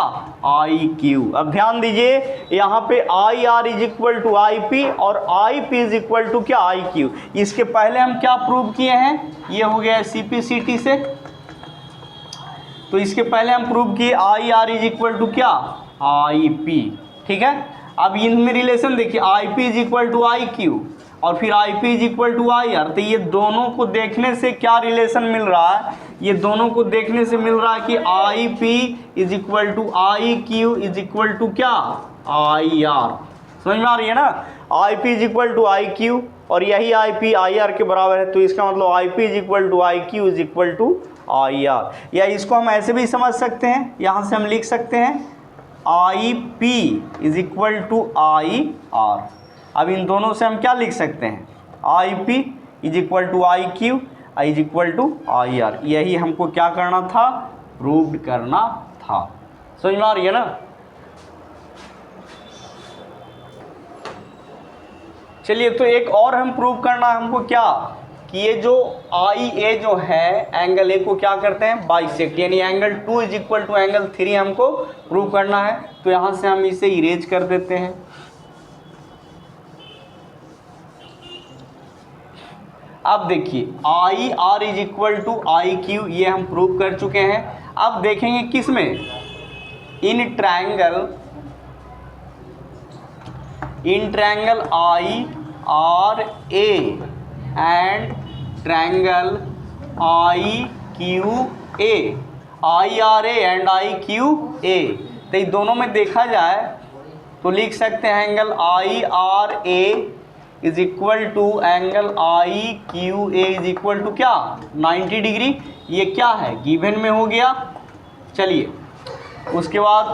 आई क्यू। अब ध्यान दीजिए यहाँ पे I R is equal to I P और I P is equal to क्या, आई क्यू। इसके पहले हम क्या प्रूव किए हैं, ये हो गया सी पी सी टी से। तो इसके पहले हम प्रूव किए I R is equal to क्या, आई पी, ठीक है। अब इनमें रिलेशन देखिए, I P is equal to I Q और फिर I P is equal to I R. तो ये दोनों को देखने से क्या रिलेशन मिल रहा है, ये दोनों को देखने से मिल रहा है कि I P is equal to I Q is equal to क्या, आई आर। समझ में आ रही है ना। I P is equal to I Q और यही आई पी आई आर के बराबर है, तो इसका मतलब I P is equal to I Q is equal to I R. या इसको हम ऐसे भी समझ सकते हैं, यहाँ से हम लिख सकते हैं I P is equal to I R. अब इन दोनों से हम क्या लिख सकते हैं, I P is equal to I Q is equal to I R. यही हमको क्या करना था, प्रूव करना था। समझ में आ रही है ना। चलिए तो एक और हम प्रूव करना है हमको क्या, कि ये जो आई ए जो है एंगल ए को क्या करते हैं, बाइसेक्ट, यानी angle 2 is equal to angle 3 हमको प्रूव करना है। तो यहाँ से हम इसे इरेज कर देते हैं। अब देखिए I R is equal to I Q, ये हम प्रूव कर चुके हैं। अब देखेंगे किस में, in triangle I R A and triangle I Q A, I R A and I Q ए। तो इन दोनों में देखा जाए तो लिख सकते हैं angle I R A is equal to angle I Q A is equal to क्या 90 डिग्री। ये क्या है गिवन में हो गया। चलिए उसके बाद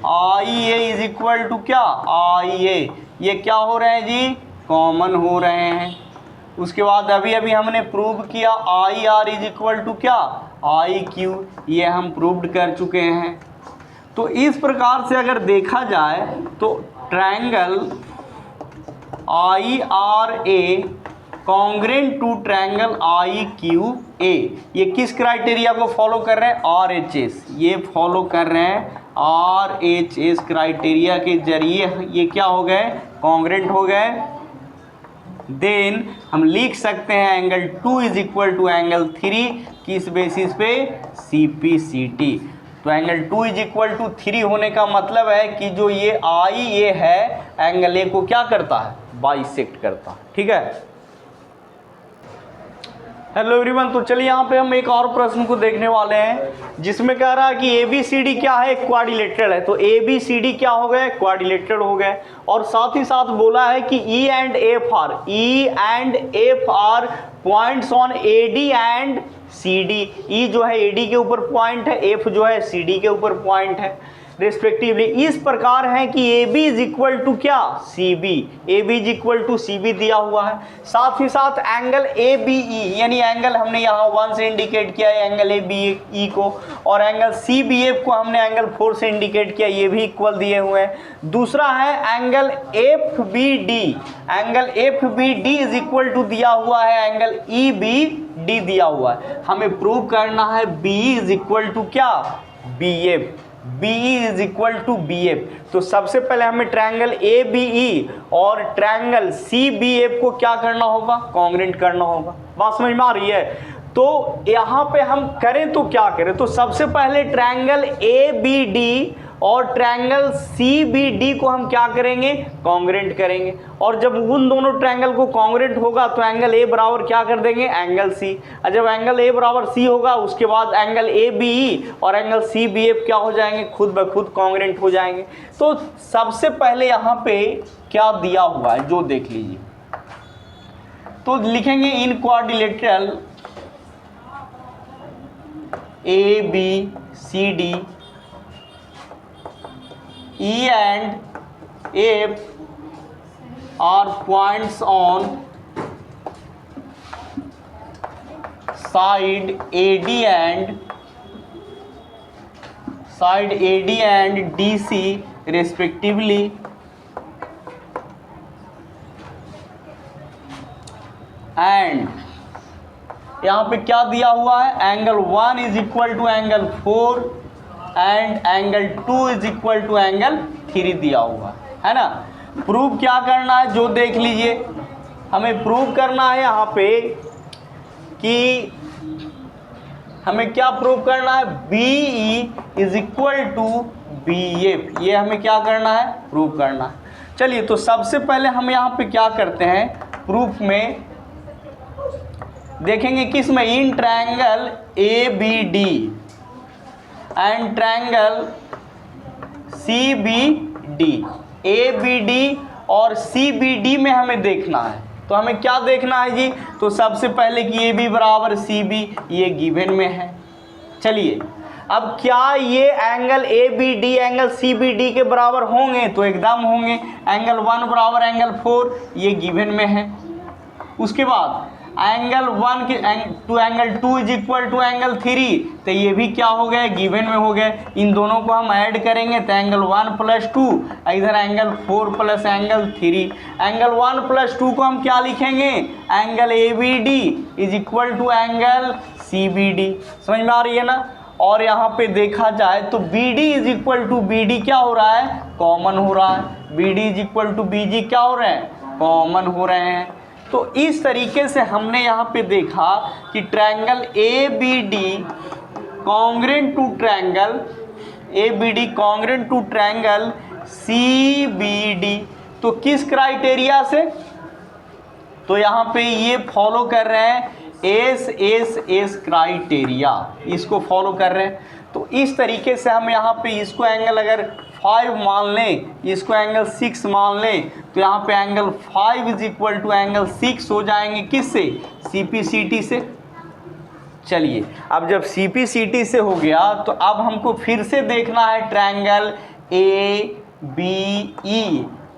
आई ए इज इक्वल टू क्या आई ए, ये क्या हो रहे हैं जी कॉमन हो रहे हैं। उसके बाद अभी अभी हमने प्रूव किया I R is equal to क्या आई क्यू, ये हम प्रूव्ड कर चुके हैं। तो इस प्रकार से अगर देखा जाए तो triangle I R A congruent to triangle I Q A, ये किस क्राइटेरिया को फॉलो कर रहे हैं आर एच एस, ये फॉलो कर रहे हैं आर एच एस क्राइटेरिया के जरिए ये क्या हो गए कॉन्ग्रेंट हो गए। देन हम लिख सकते हैं angle 2 is equal to angle 3 किस बेसिस पे सी पी सी टी। तो एंगल 2 इज इक्वल टू 3 होने का मतलब है कि जो ये आई ए है एंगल ए को क्या करता है बाइसेक्ट करता है। ठीक है हेलो एवरीवन, तो चलिए यहाँ पे हम एक और प्रश्न को देखने वाले हैं जिसमें कह रहा है कि ए बी सी डी क्या है क्वाड्रिलेटरल है। तो ए बी सी डी क्या हो गए क्वाड्रिलेटरल हो गए। और साथ ही साथ बोला है कि E and F are points on A D and C D. E जो है ए डी के ऊपर पॉइंट है, एफ जो है सी डी के ऊपर पॉइंट है रेस्पेक्टिवली। इस प्रकार है कि A B is equal to क्या C B, A B is equal to C B दिया हुआ है। साथ ही साथ एंगल ए बी ई, यानी एंगल हमने यहाँ 1 से इंडिकेट किया है एंगल ए बी ई को, और एंगल सी बी एफ को हमने एंगल 4 से इंडिकेट किया, ये भी इक्वल दिए हुए हैं। दूसरा है angle F B D, angle F B D is equal to दिया हुआ है एंगल ई बी डी दिया हुआ है। हमें प्रूव करना है बी इज इक्वल टू क्या B F, BE is equal to B F. तो सबसे पहले हमें ट्रायंगल ए बी ई और ट्रायंगल सी बी एफ को क्या करना होगा कॉन्ग्रेंट करना होगा। बात समझ में आ रही है। तो यहाँ पे हम करें तो क्या करें, तो सबसे पहले ट्रायंगल ए बी डी और ट्रायंगल सी बी डी को हम क्या करेंगे कॉन्ग्रेंट करेंगे। और जब उन दोनों ट्रायंगल को कॉन्ग्रेंट होगा तो एंगल ए बराबर क्या कर देंगे एंगल सी। और जब एंगल ए बराबर सी होगा उसके बाद एंगल ए बी ई और एंगल सी बी एफ क्या हो जाएंगे खुद ब खुद कॉन्ग्रेंट हो जाएंगे। तो सबसे पहले यहाँ पे क्या दिया हुआ है जो देख लीजिए, तो लिखेंगे in quadrilateral A B C D E and F are points on side AD and DC respectively, and यहाँ पे क्या दिया हुआ है angle 1 is equal to angle 4 and angle 2 is equal to angle 3 दिया हुआ है ना। प्रूव क्या करना है जो देख लीजिए, हमें प्रूव करना है यहाँ पे कि हमें क्या प्रूव करना है BE is equal to BF, ये हमें क्या करना है प्रूव करना है। चलिए तो सबसे पहले हम यहाँ पे क्या करते हैं प्रूफ में देखेंगे किस में in triangle ABD and triangle CBD, ABD और CBD में हमें देखना है। तो हमें क्या देखना है जी, तो सबसे पहले कि AB बराबर CB ये गिवन में है। चलिए अब क्या ये एंगल ABD एंगल CBD के बराबर होंगे, तो एकदम होंगे। एंगल 1 बराबर एंगल 4 ये गिवन में है। उसके बाद एंगल 1 के to angle 2 is equal to angle 3, तो ये भी क्या हो गए गिवन में हो गए। इन दोनों को हम ऐड करेंगे तो एंगल 1 प्लस 2, इधर angle 4 plus angle 3। Angle 1 plus 2 को हम क्या लिखेंगे angle ABD is equal to angle CBD। समझ में आ रही है ना। और यहाँ पे देखा जाए तो BD is equal to BD क्या हो रहा है कॉमन हो रहा है, BD is equal to BG क्या हो रहे हैं कॉमन हो रहे हैं। तो इस तरीके से हमने यहाँ पे देखा कि triangle ABD congruent to triangle ABD congruent to triangle CBD, तो किस क्राइटेरिया से, तो यहाँ पे ये फॉलो कर रहे हैं एस क्राइटेरिया, इसको फॉलो कर रहे हैं। तो इस तरीके से हम यहाँ पे इसको एंगल अगर 5 मान लें, इसको एंगल 6 मान लें, तो यहाँ पे angle 5 is equal to angle 6 हो जाएंगे किससे? CPCT से। चलिए, अब जब CPCT से हो गया तो अब हमको फिर से देखना है triangle ABE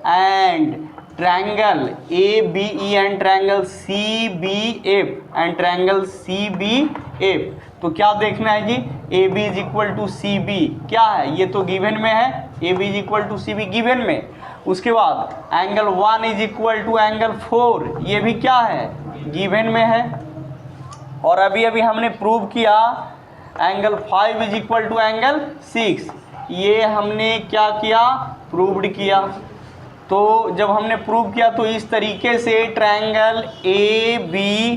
and triangle ABE and triangle CBF and triangle CBF। तो क्या देखना है जी? AB is equal to CB क्या है? ये तो गिवन में है, AB is equal to CB given में। उसके बाद angle 1 is equal to angle 4, ये भी क्या है? गिवन में है। और अभी अभी हमने प्रूव किया angle 5 is equal to angle 6, ये हमने क्या किया? प्रूव्ड किया। तो जब हमने प्रूव किया तो इस तरीके से triangle ABE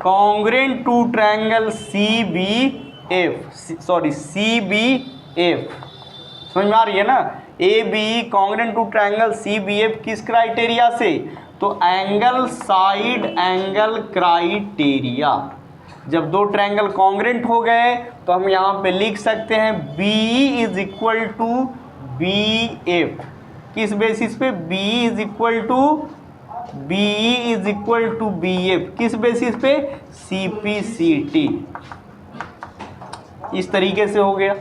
congruent to triangle CBF समझ में आ रही है ना? ABE congruent to triangle CBF किस क्राइटेरिया से? तो एंगल साइड एंगल क्राइटेरिया। जब दो ट्रायंगल कॉन्ग्रुएंट हो गए तो हम यहाँ पे लिख सकते हैं BE is equal to BF। किस बेसिस पे? BE is equal to BF। किस बेसिस पे? CPCT। इस तरीके से हो गया,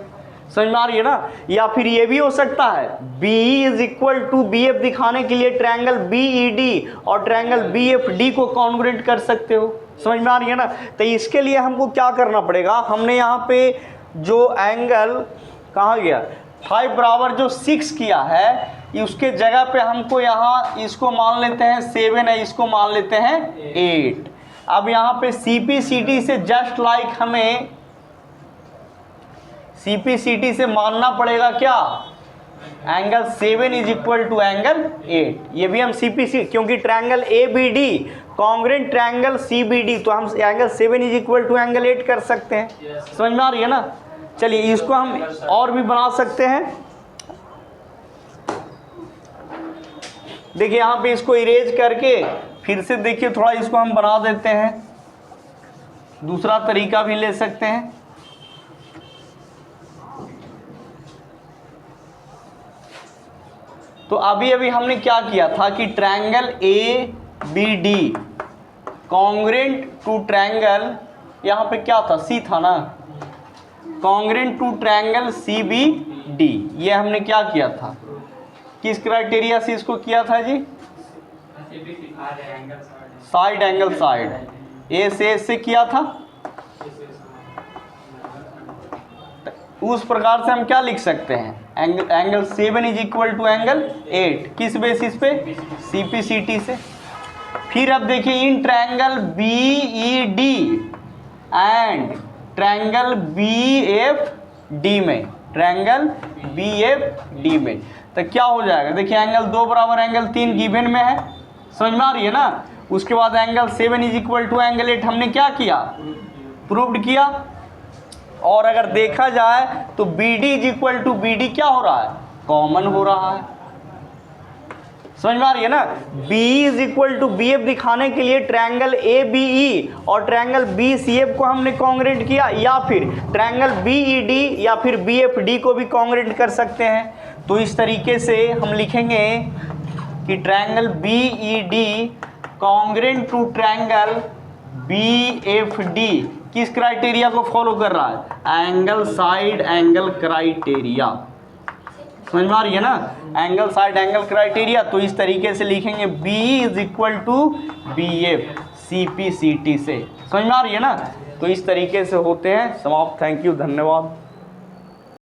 समझ में आ रही है ना? या फिर ये भी हो सकता है BE is equal to BF दिखाने के लिए ट्रायंगल BED और ट्रायंगल BFD को कॉन्ग्रुएंट कर सकते हो, समझ में आ रही है ना? तो इसके लिए हमको क्या करना पड़ेगा? हमने यहाँ पे जो एंगल कहाँ गया 5 बराबर जो 6 किया है, उसके जगह पे हमको यहाँ इसको मान लेते हैं 7 है, इसको मान लेते हैं 8। अब यहाँ पे CPCT से जस्ट लाइक हमें CPCT से मानना पड़ेगा क्या? Angle 7 is equal to angle 8। ये भी हम CPCT, क्योंकि triangle ABD congruent triangle CBD, तो हम angle 7 is equal to angle 8 कर सकते हैं। समझ में आ रही है ना? चलिए, इसको हम और भी बना सकते हैं। देखिए यहाँ पे इसको इरेज करके फिर से देखिए थोड़ा इसको हम बना देते हैं। दूसरा तरीका भी ले सकते हैं। तो अभी अभी हमने क्या किया था कि triangle ABD congruent to triangle, यहाँ पे क्या था? C था ना, कॉन्ग्रुएंट टू ट्रायंगल CBD, ये हमने क्या किया था? किस क्राइटेरिया से इसको किया था जी? साइड एंगल साइड, A से किया था। उस प्रकार से हम क्या लिख सकते हैं? Angle 7 is equal to angle 8। किस बेसिस पे? CPCT से। फिर अब देखिए in triangle BED and triangle BFD में, ट्रायंगल BFD में तो क्या हो जाएगा? देखिए एंगल 2 बराबर एंगल 3 गिवन में है, समझ में आ रही है ना? उसके बाद angle 7 is equal to angle 8 हमने क्या किया? प्रूव्ड किया। और अगर देखा जाए तो BD is equal to BD क्या हो रहा है? कॉमन हो रहा है, समझ में आ रही है ना? BE is equal to BF दिखाने के लिए ट्रायंगल ABE और ट्रायंगल BCF को हमने कॉन्ग्रुएंट किया, या फिर ट्रायंगल BED या फिर BFD को भी कॉन्ग्रुएंट कर सकते हैं। तो इस तरीके से हम लिखेंगे कि triangle BED congruent to triangle BFD किस क्राइटेरिया को फॉलो कर रहा है? Angle side angle criteria. समझ में आ रही है ना? Angle side angle criteria. तो इस तरीके से लिखेंगे BE is equal to BF CPCT से। समझ में आ रही है ना? तो इस तरीके से होते हैं समाप्त। थैंक यू, धन्यवाद।